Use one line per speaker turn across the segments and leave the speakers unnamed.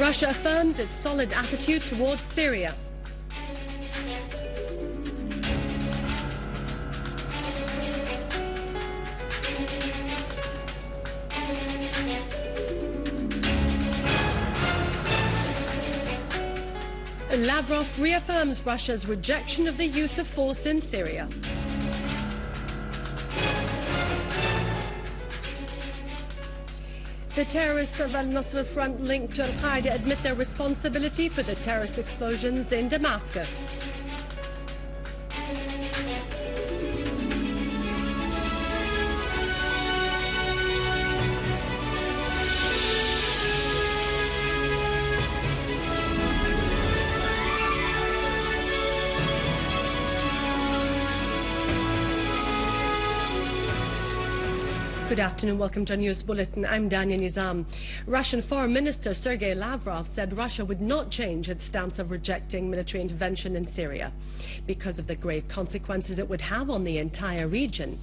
Russia affirms its solid attitude towards Syria. Lavrov reaffirms Russia's rejection of the use of force in Syria. The terrorists of al-Nusra Front linked to Al-Qaeda admit their responsibility for the terrorist explosions in Damascus. Good afternoon. Welcome to our news bulletin. I'm Dania Nizam. Russian Foreign Minister Sergei Lavrov said Russia would not change its stance of rejecting military intervention in Syria because of the grave consequences it would have on the entire region.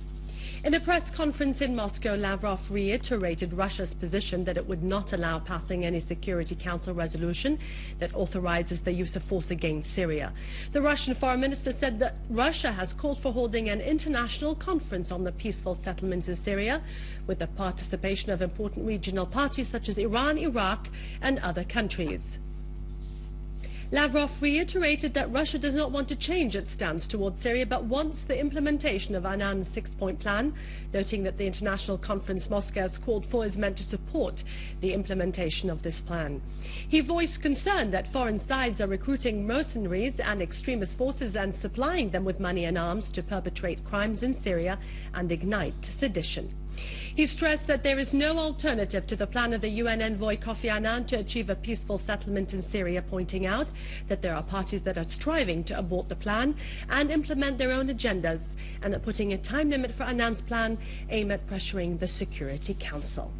In a press conference in Moscow, Lavrov reiterated Russia's position that it would not allow passing any Security Council resolution that authorizes the use of force against Syria. The Russian foreign minister said that Russia has called for holding an international conference on the peaceful settlements in Syria with the participation of important regional parties such as Iran, Iraq, and other countries. Lavrov reiterated that Russia does not want to change its stance towards Syria but wants the implementation of Annan's six-point plan, noting that the international conference Moscow has called for is meant to support the implementation of this plan. He voiced concern that foreign sides are recruiting mercenaries and extremist forces and supplying them with money and arms to perpetrate crimes in Syria and ignite sedition. He stressed that there is no alternative to the plan of the UN envoy Kofi Annan to achieve a peaceful settlement in Syria, pointing out that there are parties that are striving to abort the plan and implement their own agendas, and that putting a time limit for Annan's plan aimed at pressuring the Security Council.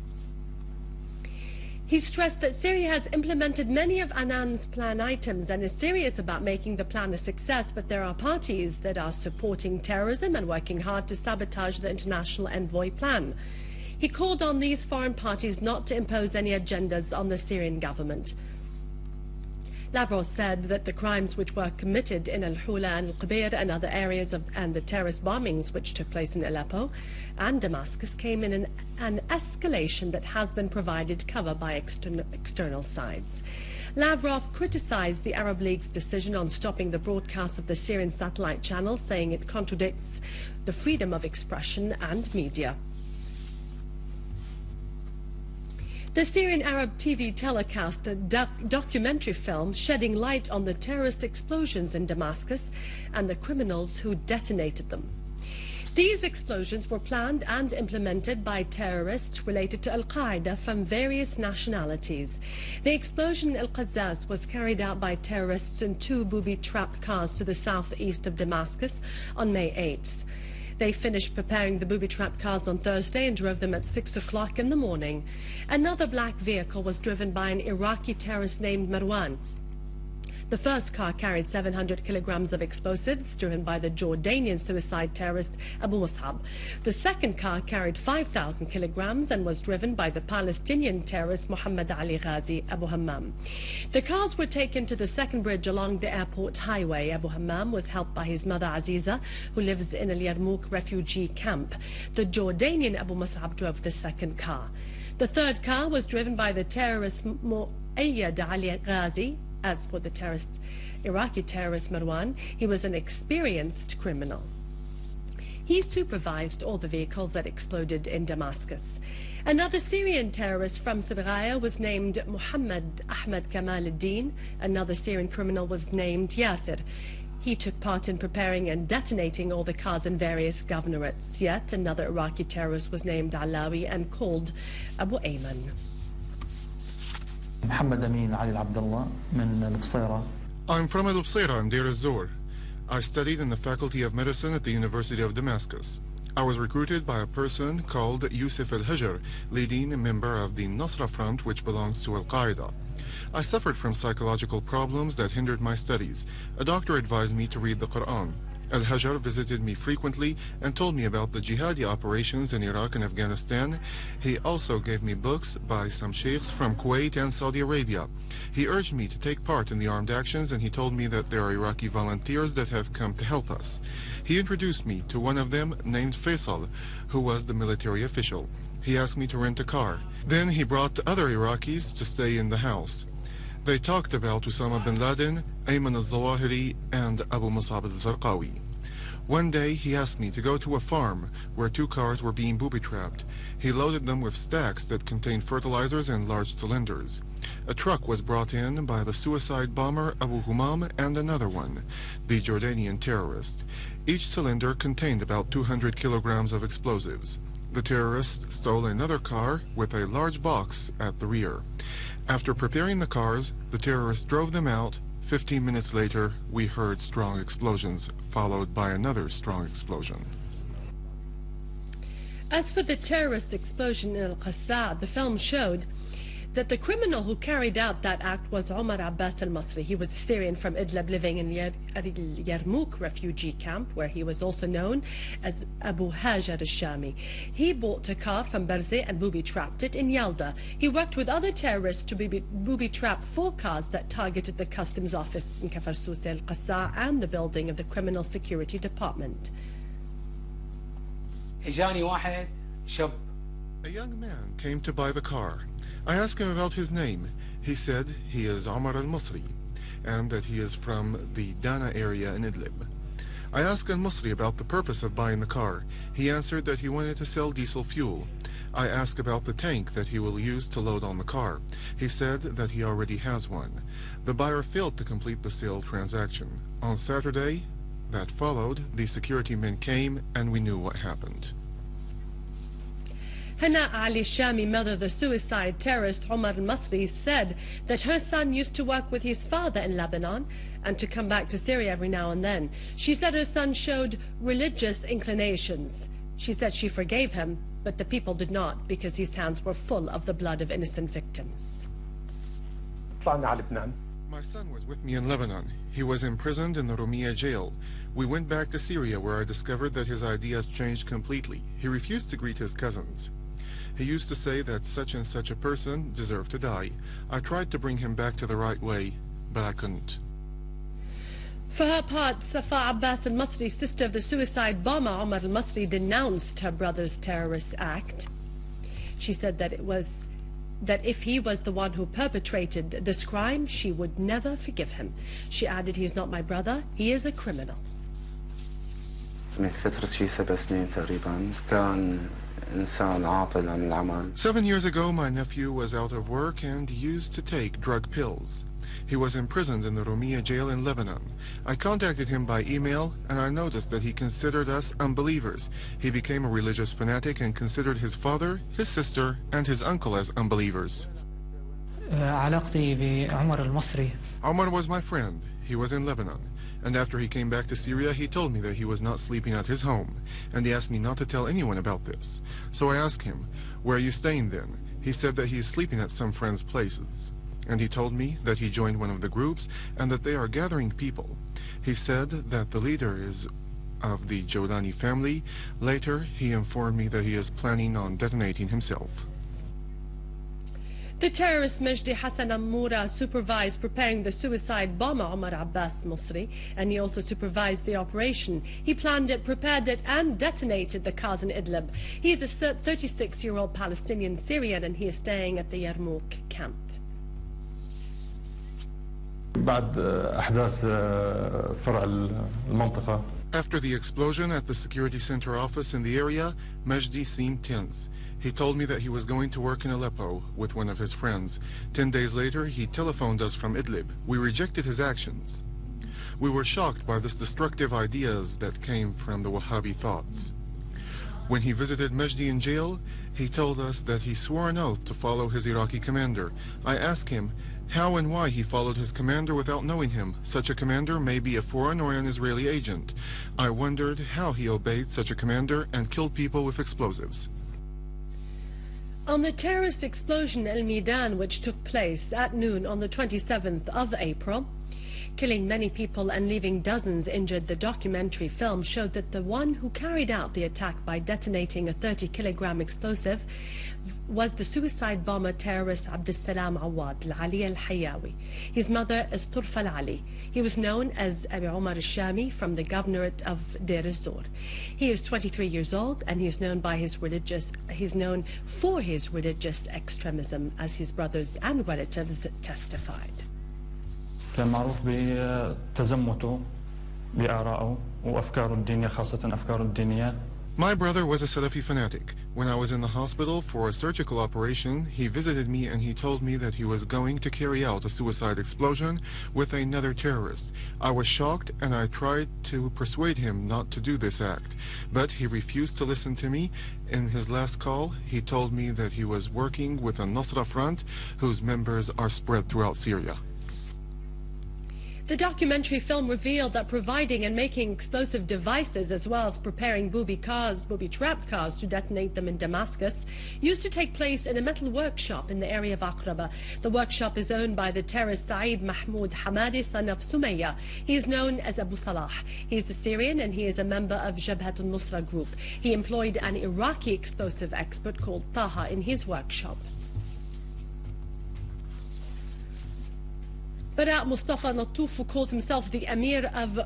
He stressed that Syria has implemented many of Annan's plan items and is serious about making the plan a success, but there are parties that are supporting terrorism and working hard to sabotage the international envoy plan. He called on these foreign parties not to impose any agendas on the Syrian government. Lavrov said that the crimes which were committed in Al-Hula and Al-Qabeer and other areas and the terrorist bombings which took place in Aleppo and Damascus came in an escalation that has been provided cover by external sides. Lavrov criticized the Arab League's decision on stopping the broadcast of the Syrian satellite channel, saying it contradicts the freedom of expression and media. The Syrian Arab TV telecast a documentary film shedding light on the terrorist explosions in Damascus and the criminals who detonated them. These explosions were planned and implemented by terrorists related to Al-Qaeda from various nationalities. The explosion in Al-Qazzaz was carried out by terrorists in two booby-trapped cars to the southeast of Damascus on May 8th. They finished preparing the booby-trapped cars on Thursday and drove them at 6 o'clock in the morning. Another black vehicle was driven by an Iraqi terrorist named Marwan. The first car carried 700 kilograms of explosives, driven by the Jordanian suicide terrorist Abu Mus'ab. The second car carried 5,000 kilograms and was driven by the Palestinian terrorist Muhammad Ali Ghazi Abu Hammam. The cars were taken to the second bridge along the airport highway. Abu Hammam was helped by his mother Aziza, who lives in Al Yarmouk refugee camp. The Jordanian Abu Mus'ab drove the second car. The third car was driven by the terrorist Mu'ayyad Ali Ghazi. As for the Iraqi terrorist Marwan, he was an experienced criminal. He supervised all the vehicles that exploded in Damascus. Another Syrian terrorist from Syria was named Muhammad Ahmed Kamal ad-Din. Another Syrian criminal was named Yasser. He took part in preparing and detonating all the cars in various governorates. Yet another Iraqi terrorist was named Alawi and called Abu Ayman.
محمد أمين علي العبد الله من البصيرة.
I'm from Al-Bsira in Deir ez-Zor. I studied in the Faculty of Medicine at the University of Damascus. I was recruited by a person called Yusuf al-Hajr, leading member of the Nusra Front, which belongs to Al-Qaeda. I suffered from psychological problems that hindered my studies. A doctor advised me to read the Quran. Al-Hajar visited me frequently and told me about the jihadi operations in Iraq and Afghanistan. He also gave me books by some sheikhs from Kuwait and Saudi Arabia. He urged me to take part in the armed actions, and he told me that there are Iraqi volunteers that have come to help us. He introduced me to one of them named Faisal, who was the military official. He asked me to rent a car. Then he brought other Iraqis to stay in the house. They talked about Osama bin Laden, Ayman al-Zawahiri, and Abu Musab al-Zarqawi. One day he asked me to go to a farm where 2 cars were being booby-trapped. He loaded them with stacks that contained fertilizers and large cylinders. A truck was brought in by the suicide bomber Abu Humam and another one, the Jordanian terrorist. Each cylinder contained about 200 kilograms of explosives. The terrorists stole another car with a large box at the rear. After preparing the cars, the terrorists drove them out. 15 minutes later, we heard strong explosions, followed by another strong explosion.
As for the terrorist explosion in Al-Qassa, the film showed that the criminal who carried out that act was Omar Abbas al-Masri. He was a Syrian from Idlib living in Yarmouk refugee camp, where he was also known as Abu Hajar al-Shami. He bought a car from Barzeh and booby-trapped it in Yalda. He worked with other terrorists to booby-trap 4 cars that targeted the customs office in Kafar Sousse al-Qassa and the building of the criminal security department.
A young man came to buy the car. I asked him about his name. He said he is Omar al-Masri and that he is from the Dana area in Idlib. I asked al-Masri about the purpose of buying the car. He answered that he wanted to sell diesel fuel. I asked about the tank that he will use to load on the car. He said that he already has one. The buyer failed to complete the sale transaction. On Saturday that followed, the security men came and we knew what happened.
Hana Ali Shami, mother of the suicide terrorist Omar al-Masri, said that her son used to work with his father in Lebanon and to come back to Syria every now and then. She said her son showed religious inclinations. She said she forgave him, but the people did not because his hands were full of the blood of innocent victims.
My son was with me in Lebanon. He was imprisoned in the Rumiyah jail. We went back to Syria, where I discovered that his ideas changed completely. He refused to greet his cousins. He used to say that such and such a person deserved to die. I tried to bring him back to the right way, but I couldn't.
For her part, Safa Abbas al-Masri, sister of the suicide bomber Omar al-Masri, denounced her brother's terrorist act. She said that if he was the one who perpetrated this crime, she would never forgive him. She added, "He is not my brother, he is a criminal."
من فترة شي 7 سنين تقريبا كان إنسان عاطل عن العمل.
7 years ago, my nephew was out of work and used to take drug pills. He was imprisoned in the Rumiyah jail in Lebanon. I contacted him by email and I noticed that he considered us unbelievers. He became a religious fanatic and considered his father, his sister, and his uncle as unbelievers.
علاقتي بعمر المصري.
Omar was my friend. He was in Lebanon. And after he came back to Syria, he told me that he was not sleeping at his home. And he asked me not to tell anyone about this. So I asked him, "Where are you staying then?" He said that he is sleeping at some friends' places. And he told me that he joined one of the groups and that they are gathering people. He said that the leader is of the Jordani family. Later, he informed me that he is planning on detonating himself.
The terrorist Majdi Hassan Amoura supervised preparing the suicide bomber Omar Abbas Masri, and he also supervised the operation. He planned it, prepared it, and detonated the cars in Idlib. He is a 36-year-old Palestinian Syrian, and he is staying at the Yarmouk camp.
After the explosion at the security center office in the area, Majdi seemed tense. He told me that he was going to work in Aleppo with one of his friends. 10 days later, he telephoned us from Idlib. We rejected his actions. We were shocked by this destructive ideas that came from the Wahhabi thoughts. When he visited Majdi in jail, he told us that he swore an oath to follow his Iraqi commander. I asked him how and why he followed his commander without knowing him. Such a commander may be a foreign or an Israeli agent. I wondered how he obeyed such a commander and killed people with explosives.
On the terrorist explosion in El Midan, which took place at noon on the 27th of April, killing many people and leaving dozens injured. The documentary film showed that the one who carried out the attack by detonating a 30-kilogram explosive was the suicide bomber terrorist Abdessalam Awad Al-Ali Al-Hayawi. His mother is Turfa Al-Ali. He was known as Abi Omar Al-Shami from the governorate of Deir ez-Zor. He is 23 years old and he's known for his religious extremism, as his brothers and relatives testified.
كان معروف بتزمته بآرائه وأفكاره الدينية، خاصة أفكاره الدينية.
My brother was a Salafi fanatic. When I was in the hospital for a surgical operation, he visited me and he told me that he was going to carry out a suicide explosion with another terrorist. I was shocked and I tried to persuade him not to do this act, but he refused to listen to me. In his last call, he told me that he was working with a Nusra Front whose members are spread throughout Syria.
The documentary film revealed that providing and making explosive devices, as well as preparing booby-trapped cars to detonate them in Damascus, used to take place in a metal workshop in the area of Aqraba. The workshop is owned by the terrorist Saeed Mahmoud Hamadi, son of Sumayya. He is known as Abu Salah. He is a Syrian and he is a member of Jabhat al-Nusra group. He employed an Iraqi explosive expert called Taha in his workshop. Bara Mustafa Nattouf, who calls himself the Emir of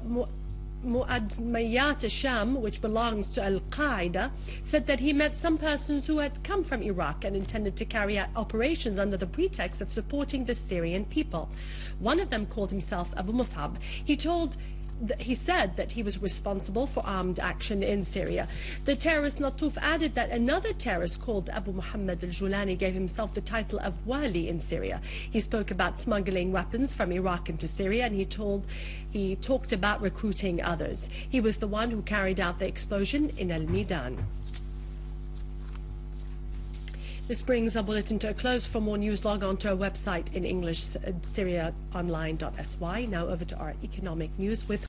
Mu'admayat al-Sham, which belongs to Al-Qaeda, said that he met some persons who had come from Iraq and intended to carry out operations under the pretext of supporting the Syrian people. One of them called himself Abu Mus'ab. He said that he was responsible for armed action in Syria. The terrorist Nattouf added that another terrorist called Abu Muhammad al-Julani gave himself the title of Wali in Syria. He spoke about smuggling weapons from Iraq into Syria, and he talked about recruiting others. He was the one who carried out the explosion in Al-Midan. This brings our bulletin to a close. For more news, log on to our website in English, syriaonline.sy. Now over to our economic news with